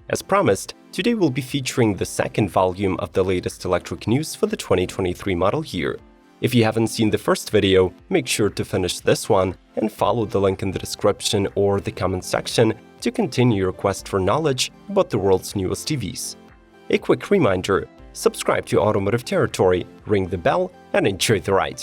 As promised, today we'll be featuring the second volume of the latest electric news for the 2023 model year. If you haven't seen the first video, make sure to finish this one and follow the link in the description or the comment section to continue your quest for knowledge about the world's newest EVs. A quick reminder, subscribe to Automotive Territory, ring the bell, and enjoy the ride.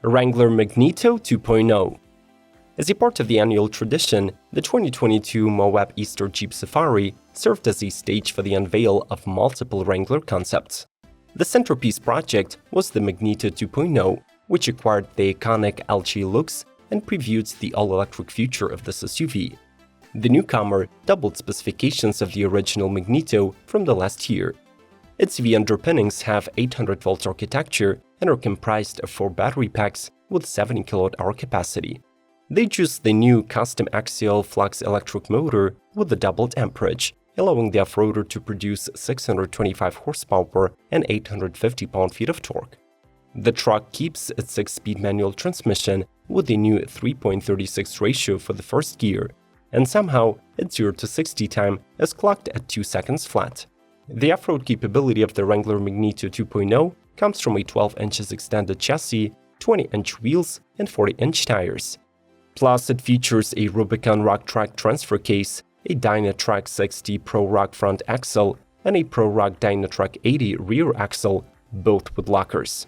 Wrangler Magneto 2.0. As a part of the annual tradition, the 2022 Moab Easter Jeep Safari served as a stage for the unveil of multiple Wrangler concepts. The centerpiece project was the Magneto 2.0, which acquired the iconic LG looks and previewed the all-electric future of this SUV. The newcomer doubled specifications of the original Magneto from the last year. Its EV underpinnings have 800-volt architecture and are comprised of 4 battery packs with 70 kWh capacity. They choose the new custom axial flux electric motor with a doubled amperage, allowing the off-roader to produce 625 horsepower and 850 pound-feet of torque. The truck keeps its 6-speed manual transmission with a new 3.36 ratio for the first gear, and somehow its 0 to 60 time is clocked at 2 seconds flat. The off-road capability of the Wrangler Magneto 2.0 comes from a 12 inches extended chassis, 20-inch wheels, and 40-inch tires. Plus, it features a Rubicon Rock Track transfer case, a Dynatrac 60 Pro Rock front axle, and a Pro Rock Dynatrac 80 rear axle, both with lockers.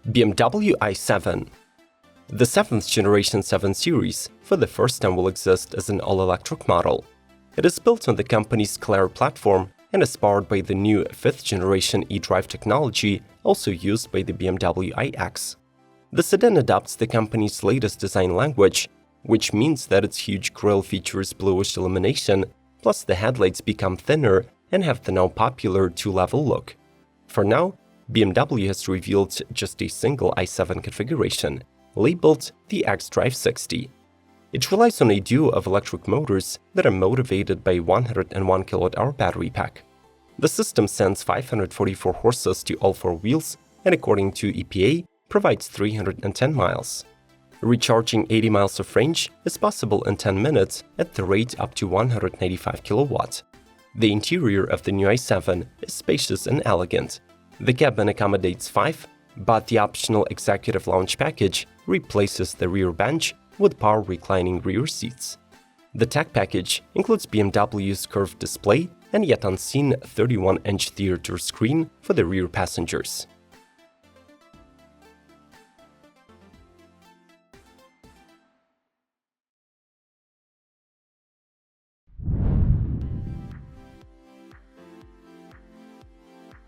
BMW i7. The 7th generation 7 Series for the first time will exist as an all-electric model. It is built on the company's CLAR platform and is powered by the new 5th generation eDrive technology also used by the BMW iX. The sedan adopts the company's latest design language, which means that its huge grille features bluish illumination, plus the headlights become thinner and have the now popular 2-level look. For now, BMW has revealed just a single i7 configuration, labeled the xDrive 60. It relies on a duo of electric motors that are motivated by a 101 kWh battery pack. The system sends 544 horses to all 4 wheels and, according to EPA, provides 310 miles. Recharging 80 miles of range is possible in 10 minutes at the rate up to 195 kW. The interior of the new i7 is spacious and elegant. The cabin accommodates 5, but the optional executive lounge package replaces the rear bench with power reclining rear seats. The tech package includes BMW's curved display and yet unseen 31-inch theater screen for the rear passengers.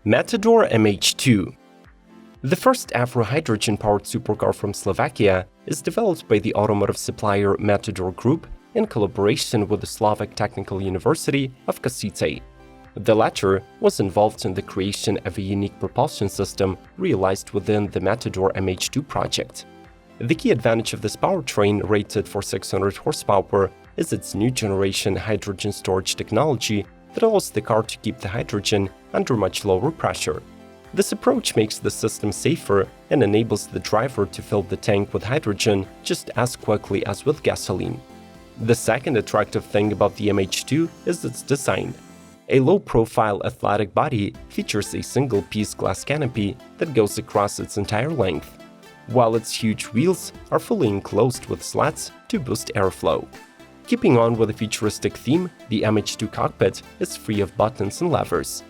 Matador MH2. The first ever hydrogen-powered supercar from Slovakia is developed by the automotive supplier Matador Group in collaboration with the Slovak Technical University of Kosice. The latter was involved in the creation of a unique propulsion system realized within the Matador MH2 project. The key advantage of this powertrain, rated for 600 horsepower, is its new generation hydrogen storage technology that allows the car to keep the hydrogen under much lower pressure. This approach makes the system safer and enables the driver to fill the tank with hydrogen just as quickly as with gasoline. The second attractive thing about the MH2 is its design. A low-profile athletic body features a single-piece glass canopy that goes across its entire length, while its huge wheels are fully enclosed with slats to boost airflow. Keeping on with the futuristic theme, the MH2 cockpit is free of buttons and levers,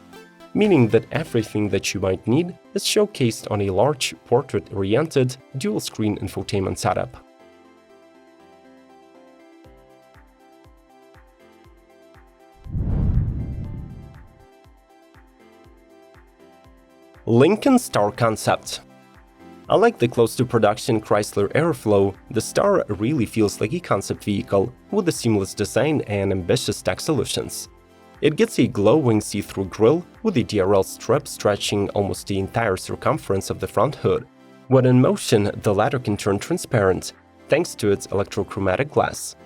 meaning that everything that you might need is showcased on a large, portrait-oriented, dual-screen infotainment setup. Lincoln Star concept. Unlike the close-to-production Chrysler Airflow, the Star really feels like a concept vehicle with a seamless design and ambitious tech solutions. It gets a glowing see-through grille with a DRL strip stretching almost the entire circumference of the front hood. When in motion, the latter can turn transparent, thanks to its electrochromatic glass.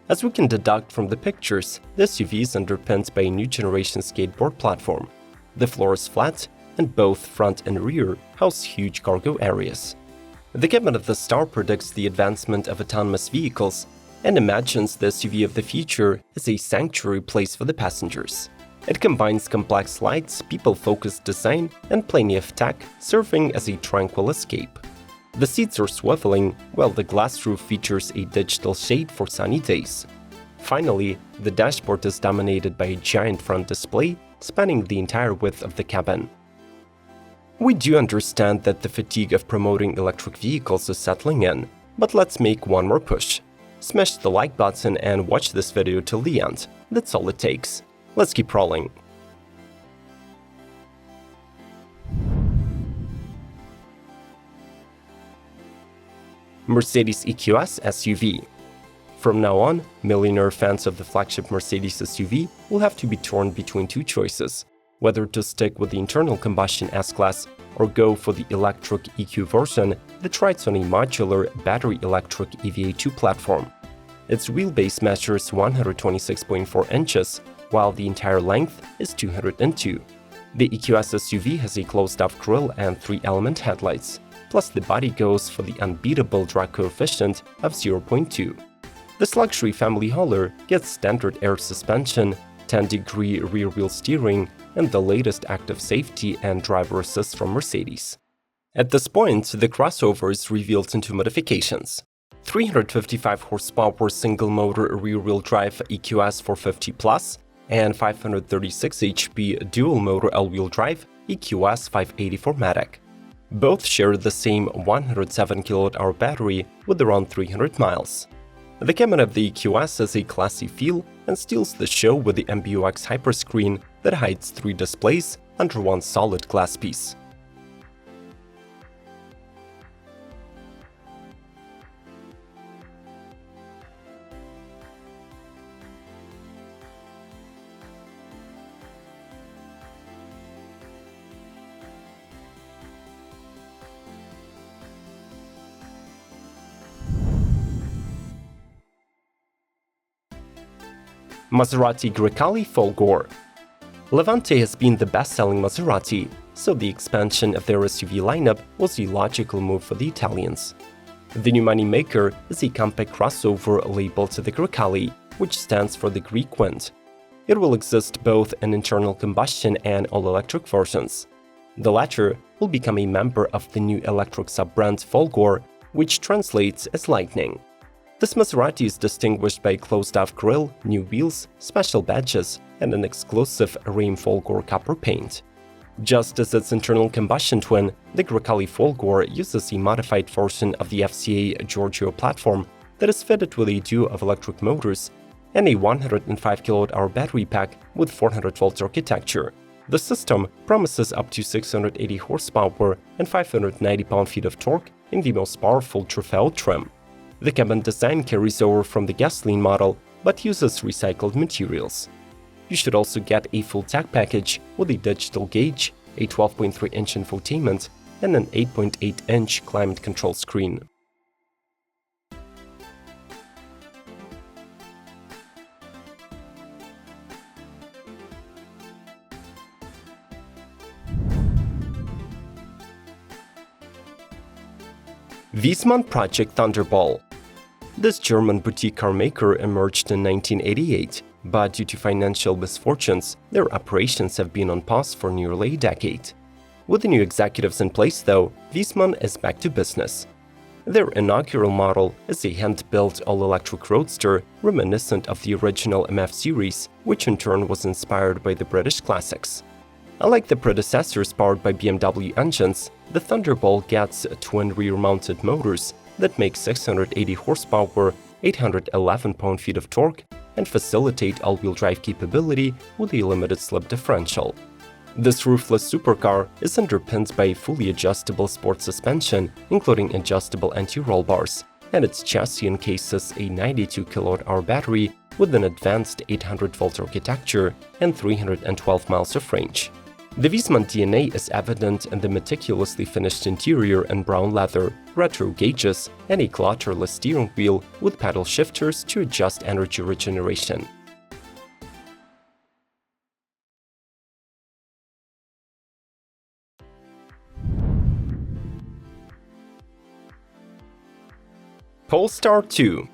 As we can deduct from the pictures, the SUV is underpinned by a new generation skateboard platform. The floor is flat, and both front and rear house huge cargo areas. The cabin of the Star predicts the advancement of autonomous vehicles and imagines the SUV of the future as a sanctuary place for the passengers. It combines complex lights, people-focused design, and plenty of tech, serving as a tranquil escape. The seats are swiveling, while the glass roof features a digital shade for sunny days. Finally, the dashboard is dominated by a giant front display spanning the entire width of the cabin. We do understand that the fatigue of promoting electric vehicles is settling in, but let's make one more push. Smash the like button and watch this video till the end. That's all it takes. Let's keep rolling. Mercedes EQS SUV. From now on, millionaire fans of the flagship Mercedes SUV will have to be torn between two choices: whether to stick with the internal combustion S-Class or go for the electric EQ version that rides on a modular battery electric EVA2 platform. Its wheelbase measures 126.4 inches, while the entire length is 202. The EQS SUV has a closed-off grille and 3-element headlights, plus the body goes for the unbeatable drag coefficient of 0.2. This luxury family hauler gets standard air suspension, 10-degree rear-wheel steering, and the latest active safety and driver assist from Mercedes. At this point, the crossover is revealed into modifications. 355 horsepower single-motor rear-wheel drive EQS 450 Plus and 536 HP dual-motor all-wheel drive EQS 580 4MATIC. Both share the same 107 kWh battery with around 300 miles. The cabin of the EQS has a classy feel and steals the show with the MBUX hyperscreen that hides 3 displays under one solid glass piece. Maserati Grecale Folgore. Levante has been the best-selling Maserati, so the expansion of their SUV lineup was a logical move for the Italians. The new moneymaker is a compact crossover labeled the Grecale, which stands for the Greek wind. It will exist both in internal combustion and all-electric versions. The latter will become a member of the new electric sub-brand Folgore, which translates as lightning. This Maserati is distinguished by a closed-off grille, new wheels, special badges, and an exclusive Rheim Folgore copper paint. Just as its internal combustion twin, the Grecale Folgore uses a modified version of the FCA Giorgio platform that is fitted with a duo of electric motors and a 105 kWh battery pack with 400-volt architecture. The system promises up to 680 horsepower and 590 pound-feet of torque in the most powerful Trofeo trim. The cabin design carries over from the gasoline model, but uses recycled materials. You should also get a full tech package with a digital gauge, a 12.3-inch infotainment, and an 8.8-inch climate control screen. Wiesmann Project Thunderball. This German boutique car maker emerged in 1988, but due to financial misfortunes, their operations have been on pause for nearly a decade. With the new executives in place, though, Wiesmann is back to business. Their inaugural model is a hand-built all-electric roadster reminiscent of the original MF series, which in turn was inspired by the British classics. Unlike the predecessors powered by BMW engines, the Thunderball gets twin rear-mounted motors that make 680 horsepower, 811 pound-feet of torque, and facilitate all-wheel drive capability with a limited slip differential. This ruthless supercar is underpinned by a fully adjustable sport suspension, including adjustable anti-roll bars, and its chassis encases a 92 kWh battery with an advanced 800-volt architecture and 312 miles of range. The Wiesmann DNA is evident in the meticulously finished interior and brown leather, retro gauges, and a clutterless steering wheel with pedal shifters to adjust energy regeneration. Polestar 2.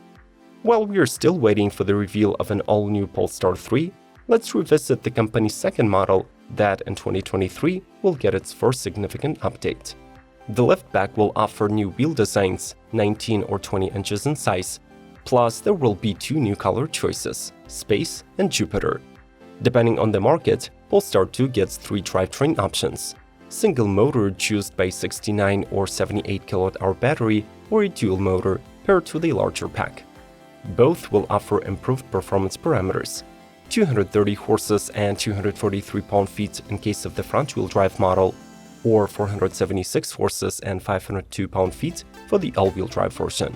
While we are still waiting for the reveal of an all-new Polestar 3, let's revisit the company's second model that in 2023 will get its first significant update. The liftback will offer new wheel designs, 19 or 20 inches in size, plus there will be two new color choices, Space and Jupiter. Depending on the market, Polestar 2 gets three drivetrain options: single motor chosen by 69 or 78 kWh battery, or a dual motor paired with a larger pack. Both will offer improved performance parameters: 230 horses and 243 pound-feet in case of the front-wheel drive model, or 476 horses and 502 pound-feet for the all-wheel drive version.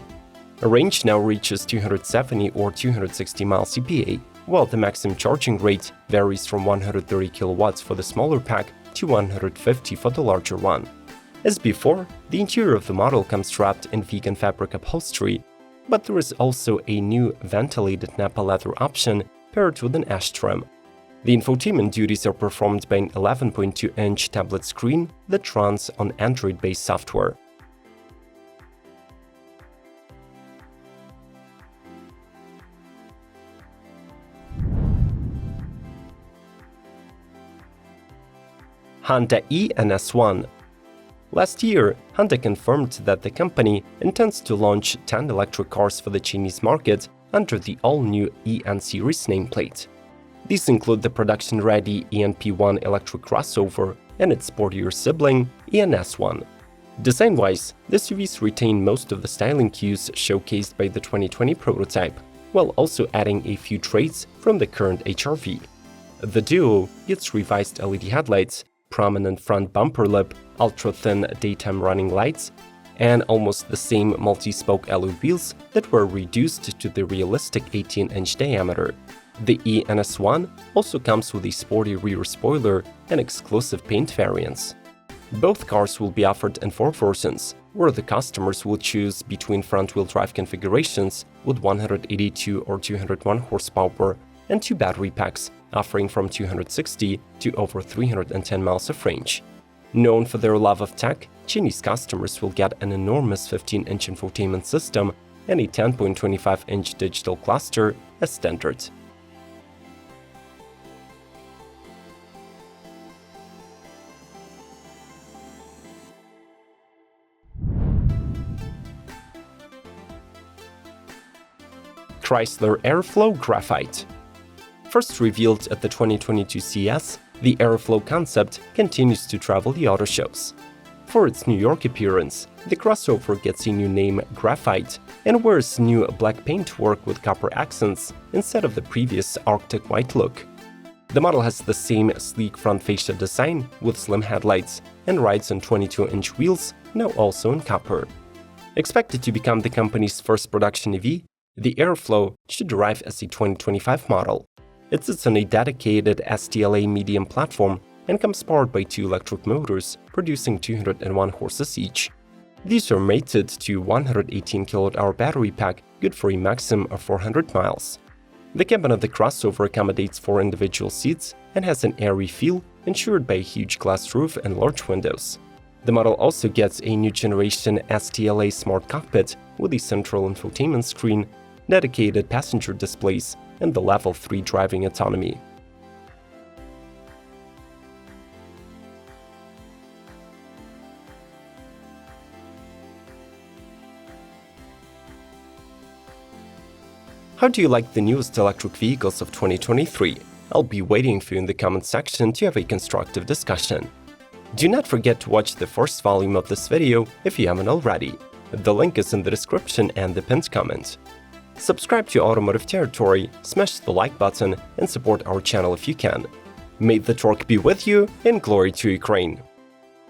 A range now reaches 270 or 260 miles EPA, while the maximum charging rate varies from 130 kilowatts for the smaller pack to 150 for the larger one. As before, the interior of the model comes wrapped in vegan fabric upholstery, but there is also a new ventilated Nappa leather option paired with an ash trim. The infotainment duties are performed by an 11.2-inch tablet screen that runs on Android-based software. Honda e:NS1. Last year, Honda confirmed that the company intends to launch 10 electric cars for the Chinese market under the all-new EN series nameplate. These include the production-ready ENP1 electric crossover and its sportier sibling, e:NS1. Design-wise, the SUVs retain most of the styling cues showcased by the 2020 prototype, while also adding a few traits from the current HR-V. The Duo gets revised LED headlights, prominent front bumper lip, ultra-thin daytime running lights, and almost the same multi-spoke alloy wheels that were reduced to the realistic 18-inch diameter. The e:NS1 also comes with a sporty rear spoiler and exclusive paint variants. Both cars will be offered in 4 versions, where the customers will choose between front-wheel drive configurations with 182 or 201 horsepower and 2 battery packs, offering from 260 to over 310 miles of range. Known for their love of tech, Chinese customers will get an enormous 15-inch infotainment system and a 10.25-inch digital cluster as standard. Chrysler Airflow Graphite. First revealed at the 2022 CES, the Airflow concept continues to travel the auto shows. For its New York appearance, the crossover gets a new name, Graphite, and wears new black paintwork with copper accents instead of the previous Arctic white look. The model has the same sleek front fascia design with slim headlights and rides on 22-inch wheels, now also in copper. Expected to become the company's first production EV, the Airflow should arrive as a 2025 model. It sits on a dedicated STLA medium platform and comes powered by 2 electric motors producing 201 horses each. These are mated to 118 kWh battery pack, good for a maximum of 400 miles. The cabin of the crossover accommodates 4 individual seats and has an airy feel ensured by a huge glass roof and large windows. The model also gets a new generation STLA smart cockpit with a central infotainment screen, dedicated passenger displays, and the Level 3 driving autonomy. How do you like the newest electric vehicles of 2023? I'll be waiting for you in the comment section to have a constructive discussion. Do not forget to watch the first volume of this video if you haven't already. The link is in the description and the pinned comment. Subscribe to Automotive Territory, smash the like button, and support our channel if you can. May the torque be with you, and glory to Ukraine!